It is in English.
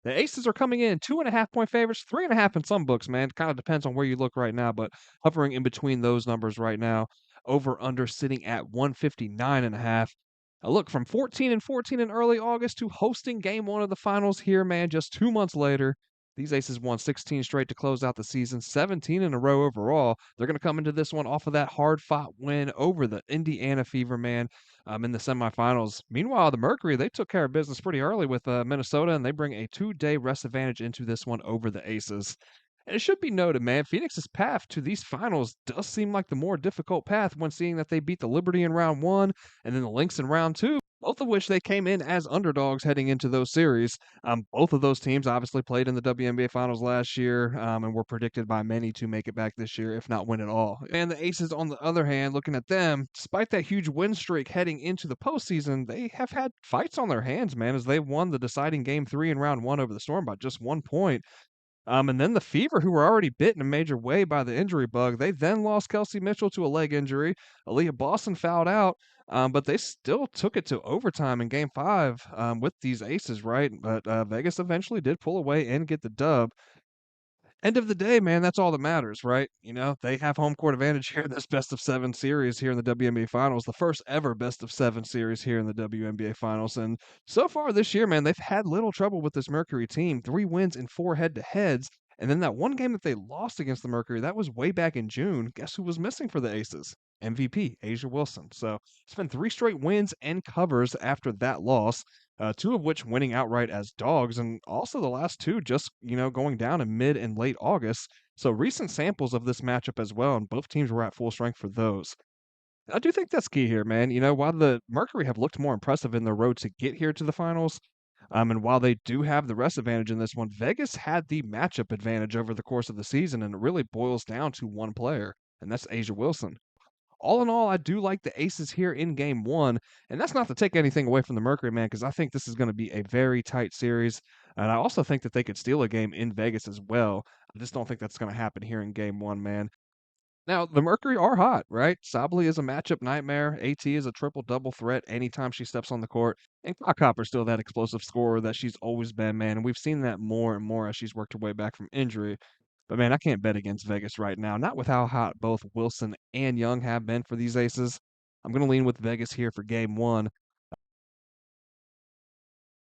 The Aces are coming in 2.5 point favorites, 3.5 in some books, man. Kind of depends on where you look right now, but hovering in between those numbers right now. Over under sitting at 159.5. Look, from 14-14 in early August to hosting game one of the finals here, man, just 2 months later. These Aces won 16 straight to close out the season, 17 in a row overall. They're going to come into this one off of that hard fought win over the Indiana Fever, man, in the semifinals. Meanwhile, the Mercury, they took care of business pretty early with Minnesota, and they bring a 2 day rest advantage into this one over the Aces. And it should be noted, man, Phoenix's path to these finals does seem like the more difficult path when seeing that they beat the Liberty in round one and then the Lynx in round two, both of which they came in as underdogs heading into those series. Both of those teams obviously played in the WNBA Finals last year and were predicted by many to make it back this year, if not win it all. And the Aces, on the other hand, looking at them, despite that huge win streak heading into the postseason, they have had fights on their hands, man, as they won the deciding game three in round one over the Storm by just 1 point. And then the Fever, who were already bit in a major way by the injury bug, they then lost Kelsey Mitchell to a leg injury. Aaliyah Boston fouled out, but they still took it to overtime in Game 5 with these aces, right? But Vegas eventually did pull away and get the dub. End of the day, man, that's all that matters, right? You know, they have home court advantage here in this best of seven series here in the WNBA Finals, the first ever best of seven series here in the WNBA Finals. And so far this year, man, they've had little trouble with this Mercury team. 3 wins and 4 head-to-heads. And then that one game that they lost against the Mercury, that was way back in June. Guess who was missing for the Aces? MVP, Asia Wilson. So it's been 3 straight wins and covers after that loss, two of which winning outright as dogs, and also the last two just, going down in mid and late August. So recent samples of this matchup as well, and both teams were at full strength for those. I do think that's key here, man. While the Mercury have looked more impressive in their road to get here to the finals, and while they do have the rest advantage in this one, Vegas had the matchup advantage over the course of the season, and it really boils down to one player, and that's Asia Wilson. All in all, I do like the Aces here in game one. And that's not to take anything away from the Mercury, man, because I think this is going to be a very tight series. And I also think that they could steal a game in Vegas as well. I just don't think that's going to happen here in game one, man. Now, the Mercury are hot, right? Sably is a matchup nightmare. AT is a triple double threat anytime she steps on the court. And Clock Hopper's still that explosive scorer that she's always been, man. And we've seen that more and more as she's worked her way back from injury. But man, I can't bet against Vegas right now. Not with how hot both Wilson and Young have been for these aces. I'm going to lean with Vegas here for game one.